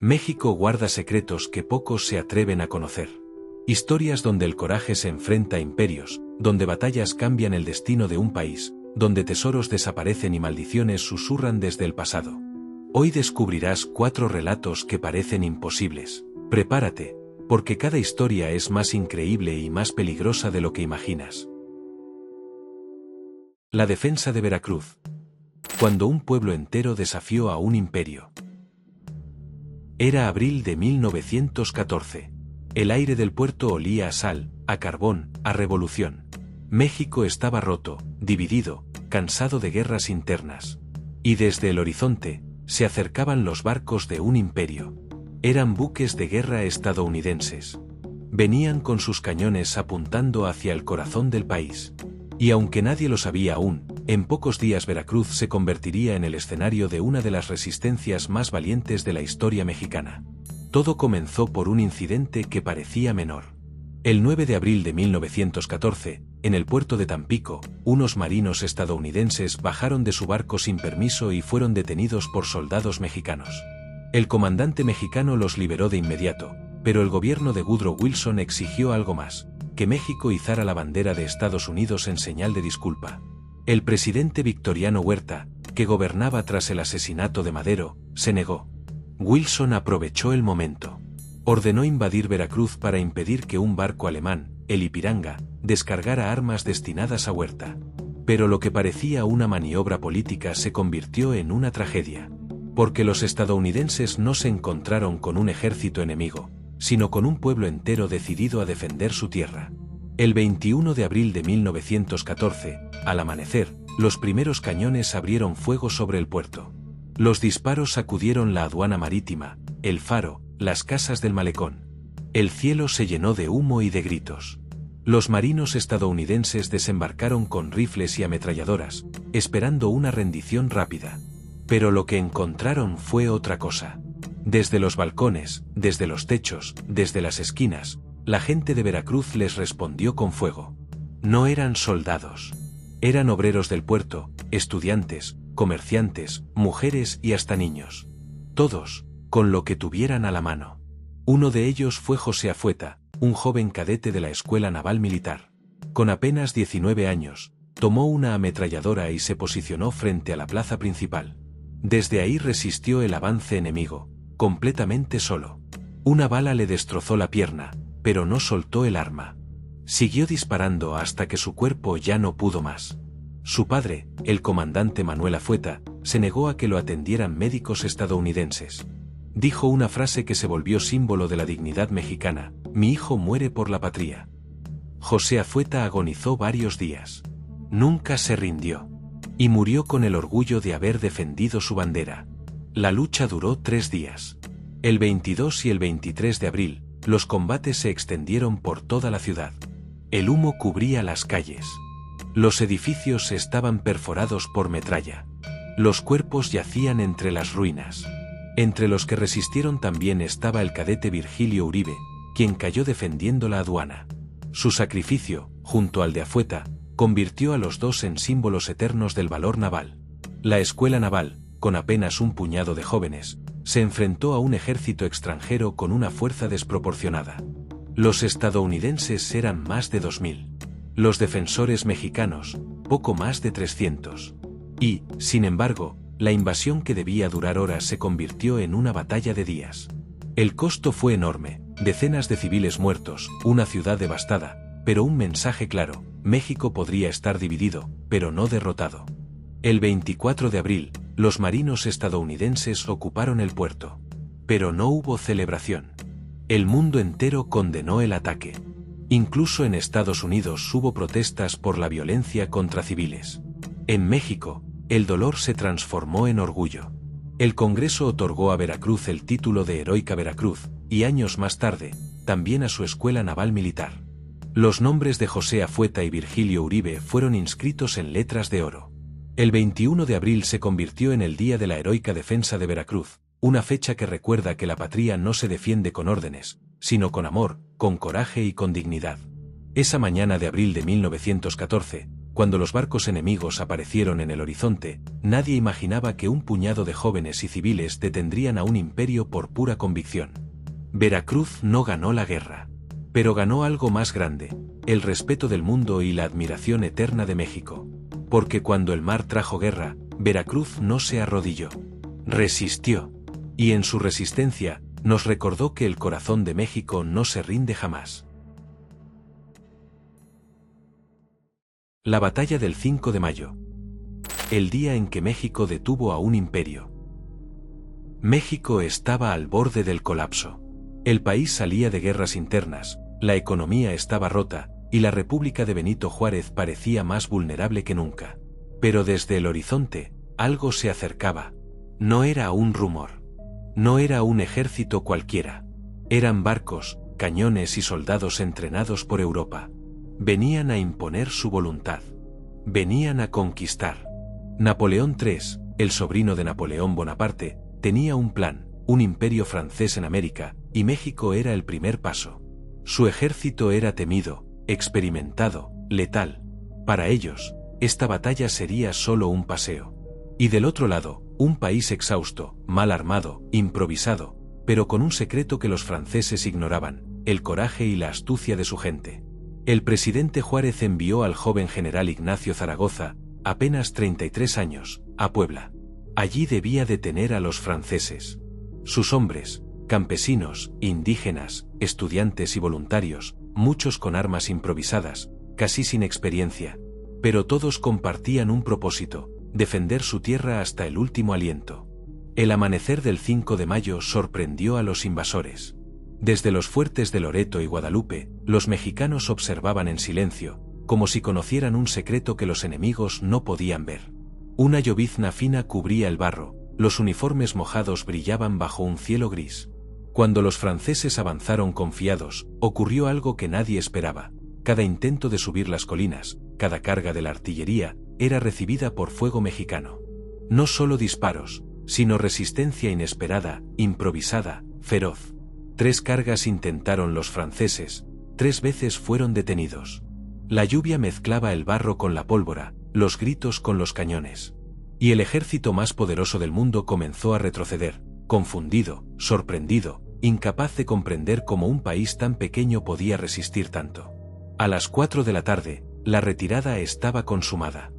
México guarda secretos que pocos se atreven a conocer. Historias donde el coraje se enfrenta a imperios, donde batallas cambian el destino de un país, donde tesoros desaparecen y maldiciones susurran desde el pasado. Hoy descubrirás 4 relatos que parecen imposibles. Prepárate, porque cada historia es más increíble y más peligrosa de lo que imaginas. La defensa de Veracruz. Cuando un pueblo entero desafió a un imperio. Era abril de 1914. El aire del puerto olía a sal, a carbón, a revolución. México estaba roto, dividido, cansado de guerras internas. Y desde el horizonte, se acercaban los barcos de un imperio. Eran buques de guerra estadounidenses. Venían con sus cañones apuntando hacia el corazón del país. Y aunque nadie lo sabía aún, en pocos días Veracruz se convertiría en el escenario de una de las resistencias más valientes de la historia mexicana. Todo comenzó por un incidente que parecía menor. El 9 de abril de 1914, en el puerto de Tampico, unos marinos estadounidenses bajaron de su barco sin permiso y fueron detenidos por soldados mexicanos. El comandante mexicano los liberó de inmediato, pero el gobierno de Woodrow Wilson exigió algo más: que México izara la bandera de Estados Unidos en señal de disculpa. El presidente Victoriano Huerta, que gobernaba tras el asesinato de Madero, se negó. Wilson aprovechó el momento. Ordenó invadir Veracruz para impedir que un barco alemán, el Ipiranga, descargara armas destinadas a Huerta. Pero lo que parecía una maniobra política se convirtió en una tragedia. Porque los estadounidenses no se encontraron con un ejército enemigo, sino con un pueblo entero decidido a defender su tierra. El 21 de abril de 1914, al amanecer, los primeros cañones abrieron fuego sobre el puerto. Los disparos sacudieron la aduana marítima, el faro, las casas del malecón. El cielo se llenó de humo y de gritos. Los marinos estadounidenses desembarcaron con rifles y ametralladoras, esperando una rendición rápida. Pero lo que encontraron fue otra cosa. Desde los balcones, desde los techos, desde las esquinas, la gente de Veracruz les respondió con fuego. No eran soldados. Eran obreros del puerto, estudiantes, comerciantes, mujeres y hasta niños. Todos, con lo que tuvieran a la mano. Uno de ellos fue José Afueta, un joven cadete de la Escuela Naval Militar. Con apenas 19 años, tomó una ametralladora y se posicionó frente a la plaza principal. Desde ahí resistió el avance enemigo, completamente solo. Una bala le destrozó la pierna, pero no soltó el arma. Siguió disparando hasta que su cuerpo ya no pudo más. Su padre, el comandante Manuel Afueta, se negó a que lo atendieran médicos estadounidenses. Dijo una frase que se volvió símbolo de la dignidad mexicana: mi hijo muere por la patria. José Afueta agonizó varios días. Nunca se rindió. Y murió con el orgullo de haber defendido su bandera. La lucha duró 3 días. El 22 y el 23 de abril, los combates se extendieron por toda la ciudad. El humo cubría las calles. Los edificios estaban perforados por metralla. Los cuerpos yacían entre las ruinas. Entre los que resistieron también estaba el cadete Virgilio Uribe, quien cayó defendiendo la aduana. Su sacrificio, junto al de Afueta, convirtió a los dos en símbolos eternos del valor naval. La escuela naval, con apenas un puñado de jóvenes, se enfrentó a un ejército extranjero con una fuerza desproporcionada. Los estadounidenses eran más de 2000. Los defensores mexicanos, poco más de 300. Y, sin embargo, la invasión que debía durar horas se convirtió en una batalla de días. El costo fue enorme: decenas de civiles muertos, una ciudad devastada, pero un mensaje claro: México podría estar dividido, pero no derrotado. El 24 de abril, los marinos estadounidenses ocuparon el puerto. Pero no hubo celebración. El mundo entero condenó el ataque. Incluso en Estados Unidos hubo protestas por la violencia contra civiles. En México, el dolor se transformó en orgullo. El Congreso otorgó a Veracruz el título de Heroica Veracruz, y años más tarde, también a su Escuela Naval Militar. Los nombres de José Afueta y Virgilio Uribe fueron inscritos en letras de oro. El 21 de abril se convirtió en el Día de la Heroica Defensa de Veracruz, una fecha que recuerda que la patria no se defiende con órdenes, sino con amor, con coraje y con dignidad. Esa mañana de abril de 1914, Cuando los barcos enemigos aparecieron en el horizonte, nadie imaginaba que un puñado de jóvenes y civiles detendrían a un imperio por pura convicción. Veracruz no ganó la guerra, pero ganó algo más grande, el respeto del mundo y la admiración eterna de México. Porque cuando el mar trajo guerra, Veracruz no se arrodilló. Resistió. Y en su resistencia, nos recordó que el corazón de México no se rinde jamás. La batalla del 5 de mayo. El día en que México detuvo a un imperio. México estaba al borde del colapso. El país salía de guerras internas, la economía estaba rota, y la República de Benito Juárez parecía más vulnerable que nunca. Pero desde el horizonte, algo se acercaba. No era un rumor. No era un ejército cualquiera. Eran barcos, cañones y soldados entrenados por Europa. Venían a imponer su voluntad. Venían a conquistar. Napoleón III, el sobrino de Napoleón Bonaparte, tenía un plan, un imperio francés en América, y México era el primer paso. Su ejército era temido, experimentado, letal. Para ellos, esta batalla sería solo un paseo. Y del otro lado, un país exhausto, mal armado, improvisado, pero con un secreto que los franceses ignoraban, el coraje y la astucia de su gente. El presidente Juárez envió al joven general Ignacio Zaragoza, apenas 33 años, a Puebla. Allí debía detener a los franceses. Sus hombres, campesinos, indígenas, estudiantes y voluntarios, muchos con armas improvisadas, casi sin experiencia, pero todos compartían un propósito: defender su tierra hasta el último aliento. El amanecer del 5 de mayo sorprendió a los invasores. Desde los fuertes de Loreto y Guadalupe, los mexicanos observaban en silencio, como si conocieran un secreto que los enemigos no podían ver. Una llovizna fina cubría el barro, los uniformes mojados brillaban bajo un cielo gris. Cuando los franceses avanzaron confiados, ocurrió algo que nadie esperaba. Cada intento de subir las colinas, cada carga de la artillería, era recibida por fuego mexicano. No solo disparos, sino resistencia inesperada, improvisada, feroz. 3 cargas intentaron los franceses, 3 veces fueron detenidos. La lluvia mezclaba el barro con la pólvora, los gritos con los cañones. Y el ejército más poderoso del mundo comenzó a retroceder, confundido, sorprendido, incapaz de comprender cómo un país tan pequeño podía resistir tanto. A las 4 de la tarde, la retirada estaba consumada.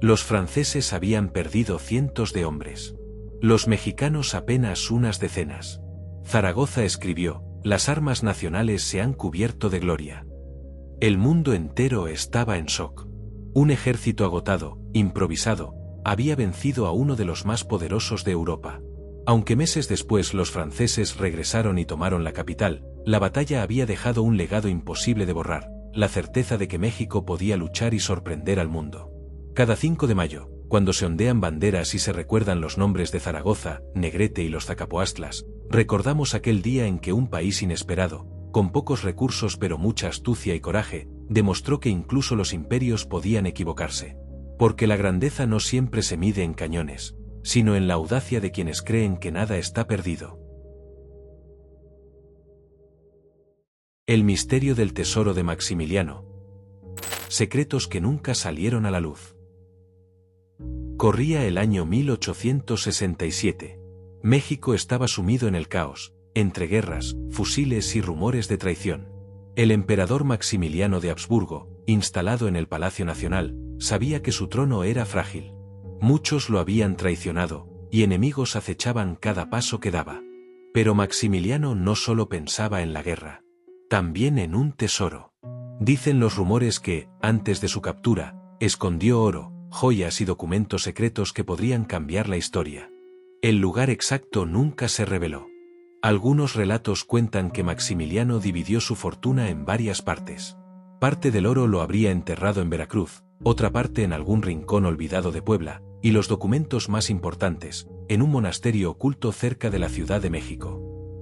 Los franceses habían perdido cientos de hombres. Los mexicanos apenas unas decenas. Zaragoza escribió: las armas nacionales se han cubierto de gloria. El mundo entero estaba en shock. Un ejército agotado, improvisado, había vencido a uno de los más poderosos de Europa. Aunque meses después los franceses regresaron y tomaron la capital, la batalla había dejado un legado imposible de borrar: la certeza de que México podía luchar y sorprender al mundo. Cada 5 de mayo, cuando se ondean banderas y se recuerdan los nombres de Zaragoza, Negrete y los Zacapoastlas, recordamos aquel día en que un país inesperado, con pocos recursos pero mucha astucia y coraje, demostró que incluso los imperios podían equivocarse. Porque la grandeza no siempre se mide en cañones, sino en la audacia de quienes creen que nada está perdido. El misterio del tesoro de Maximiliano. Secretos que nunca salieron a la luz. Corría el año 1867. México estaba sumido en el caos, entre guerras, fusiles y rumores de traición. El emperador Maximiliano de Habsburgo, instalado en el Palacio Nacional, sabía que su trono era frágil. Muchos lo habían traicionado, y enemigos acechaban cada paso que daba. Pero Maximiliano no solo pensaba en la guerra, también en un tesoro. Dicen los rumores que, antes de su captura, escondió oro, joyas y documentos secretos que podrían cambiar la historia. El lugar exacto nunca se reveló. Algunos relatos cuentan que Maximiliano dividió su fortuna en varias partes. Parte del oro lo habría enterrado en Veracruz, otra parte en algún rincón olvidado de Puebla, y los documentos más importantes, en un monasterio oculto cerca de la Ciudad de México.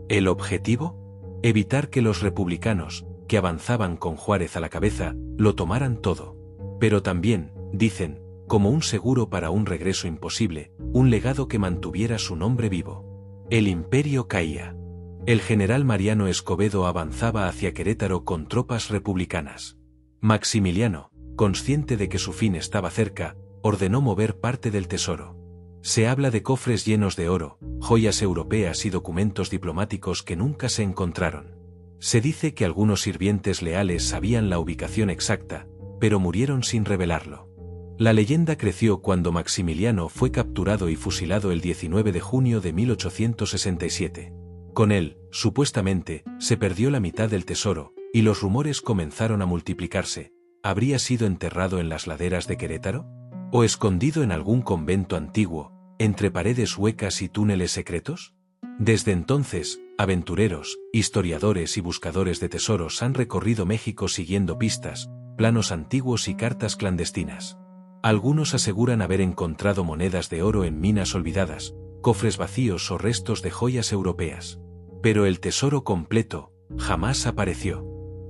¿El objetivo? Evitar que los republicanos, que avanzaban con Juárez a la cabeza, lo tomaran todo. Pero también, dicen, como un seguro para un regreso imposible, un legado que mantuviera su nombre vivo. El imperio caía. El general Mariano Escobedo avanzaba hacia Querétaro con tropas republicanas. Maximiliano, consciente de que su fin estaba cerca, ordenó mover parte del tesoro. Se habla de cofres llenos de oro, joyas europeas y documentos diplomáticos que nunca se encontraron. Se dice que algunos sirvientes leales sabían la ubicación exacta, pero murieron sin revelarlo. La leyenda creció cuando Maximiliano fue capturado y fusilado el 19 de junio de 1867. Con él, supuestamente, se perdió la mitad del tesoro, y los rumores comenzaron a multiplicarse. ¿Habría sido enterrado en las laderas de Querétaro? ¿O escondido en algún convento antiguo, entre paredes huecas y túneles secretos? Desde entonces, aventureros, historiadores y buscadores de tesoros han recorrido México siguiendo pistas, planos antiguos y cartas clandestinas. Algunos aseguran haber encontrado monedas de oro en minas olvidadas, cofres vacíos o restos de joyas europeas. Pero el tesoro completo jamás apareció.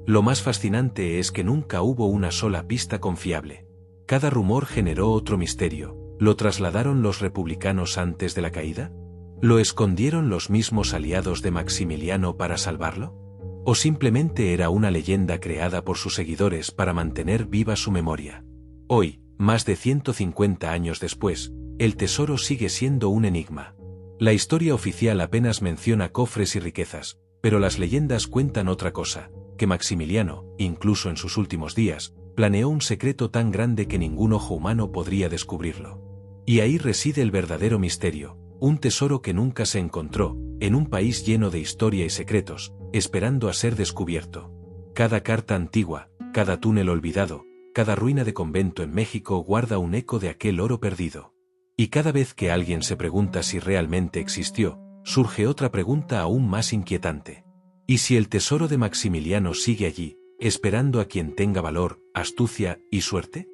Lo más fascinante es que nunca hubo una sola pista confiable. Cada rumor generó otro misterio. ¿Lo trasladaron los republicanos antes de la caída? ¿Lo escondieron los mismos aliados de Maximiliano para salvarlo? ¿O simplemente era una leyenda creada por sus seguidores para mantener viva su memoria? Hoy, más de 150 años después, el tesoro sigue siendo un enigma. La historia oficial apenas menciona cofres y riquezas, pero las leyendas cuentan otra cosa, que Maximiliano, incluso en sus últimos días, planeó un secreto tan grande que ningún ojo humano podría descubrirlo. Y ahí reside el verdadero misterio, un tesoro que nunca se encontró, en un país lleno de historia y secretos, esperando a ser descubierto. Cada carta antigua, cada túnel olvidado, cada ruina de convento en México guarda un eco de aquel oro perdido. Y cada vez que alguien se pregunta si realmente existió, surge otra pregunta aún más inquietante. ¿Y si el tesoro de Maximiliano sigue allí, esperando a quien tenga valor, astucia y suerte?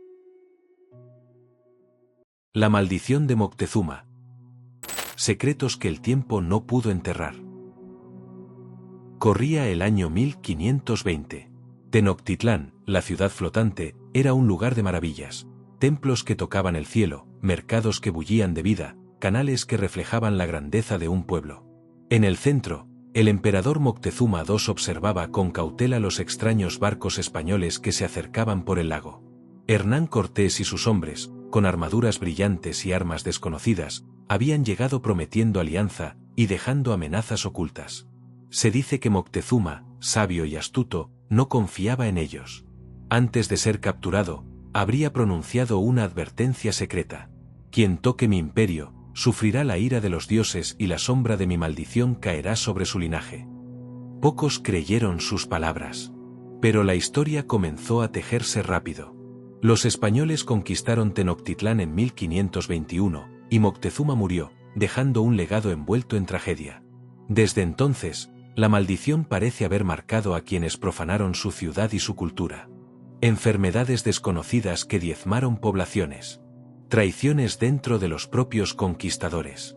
La maldición de Moctezuma. Secretos que el tiempo no pudo enterrar. Corría el año 1520. Tenochtitlán, la ciudad flotante, era un lugar de maravillas. Templos que tocaban el cielo, mercados que bullían de vida, canales que reflejaban la grandeza de un pueblo. En el centro, el emperador Moctezuma II observaba con cautela los extraños barcos españoles que se acercaban por el lago. Hernán Cortés y sus hombres, con armaduras brillantes y armas desconocidas, habían llegado prometiendo alianza y dejando amenazas ocultas. Se dice que Moctezuma, sabio y astuto, no confiaba en ellos. Antes de ser capturado, habría pronunciado una advertencia secreta. Quien toque mi imperio, sufrirá la ira de los dioses y la sombra de mi maldición caerá sobre su linaje. Pocos creyeron sus palabras. Pero la historia comenzó a tejerse rápido. Los españoles conquistaron Tenochtitlán en 1521, y Moctezuma murió, dejando un legado envuelto en tragedia. Desde entonces, la maldición parece haber marcado a quienes profanaron su ciudad y su cultura. Enfermedades desconocidas que diezmaron poblaciones. Traiciones dentro de los propios conquistadores.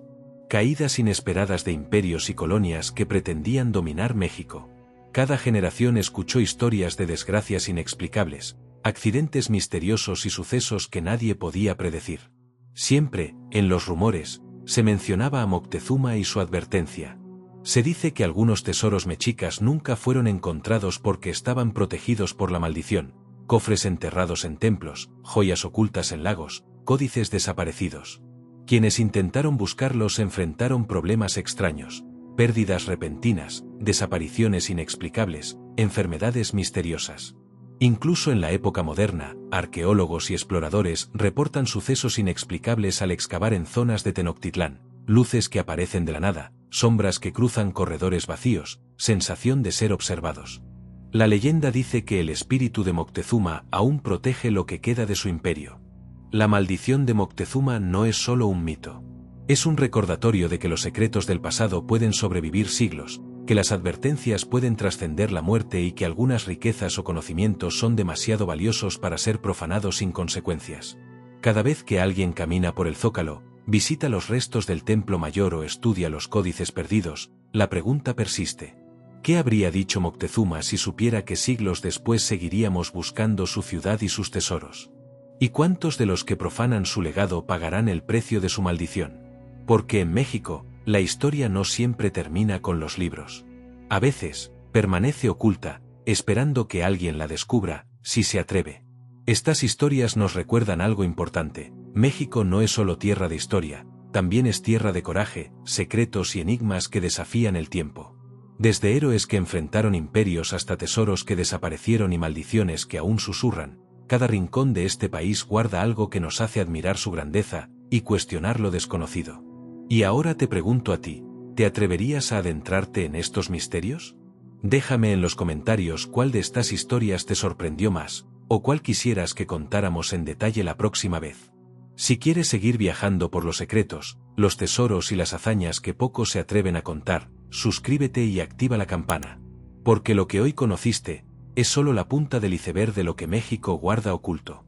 Caídas inesperadas de imperios y colonias que pretendían dominar México. Cada generación escuchó historias de desgracias inexplicables, accidentes misteriosos y sucesos que nadie podía predecir. Siempre, en los rumores, se mencionaba a Moctezuma y su advertencia. Se dice que algunos tesoros mexicas nunca fueron encontrados porque estaban protegidos por la maldición. Cofres enterrados en templos, joyas ocultas en lagos, códices desaparecidos. Quienes intentaron buscarlos enfrentaron problemas extraños, pérdidas repentinas, desapariciones inexplicables, enfermedades misteriosas. Incluso en la época moderna, arqueólogos y exploradores reportan sucesos inexplicables al excavar en zonas de Tenochtitlán, luces que aparecen de la nada, sombras que cruzan corredores vacíos, sensación de ser observados. La leyenda dice que el espíritu de Moctezuma aún protege lo que queda de su imperio. La maldición de Moctezuma no es solo un mito. Es un recordatorio de que los secretos del pasado pueden sobrevivir siglos, que las advertencias pueden trascender la muerte y que algunas riquezas o conocimientos son demasiado valiosos para ser profanados sin consecuencias. Cada vez que alguien camina por el Zócalo, visita los restos del Templo Mayor o estudia los códices perdidos, la pregunta persiste. ¿Qué habría dicho Moctezuma si supiera que siglos después seguiríamos buscando su ciudad y sus tesoros? ¿Y cuántos de los que profanan su legado pagarán el precio de su maldición? Porque en México, la historia no siempre termina con los libros. A veces, permanece oculta, esperando que alguien la descubra, si se atreve. Estas historias nos recuerdan algo importante: México no es solo tierra de historia, también es tierra de coraje, secretos y enigmas que desafían el tiempo. Desde héroes que enfrentaron imperios hasta tesoros que desaparecieron y maldiciones que aún susurran, cada rincón de este país guarda algo que nos hace admirar su grandeza y cuestionar lo desconocido. Y ahora te pregunto a ti, ¿te atreverías a adentrarte en estos misterios? Déjame en los comentarios cuál de estas historias te sorprendió más, o cuál quisieras que contáramos en detalle la próxima vez. Si quieres seguir viajando por los secretos, los tesoros y las hazañas que pocos se atreven a contar, suscríbete y activa la campana. Porque lo que hoy conociste es solo la punta del iceberg de lo que México guarda oculto.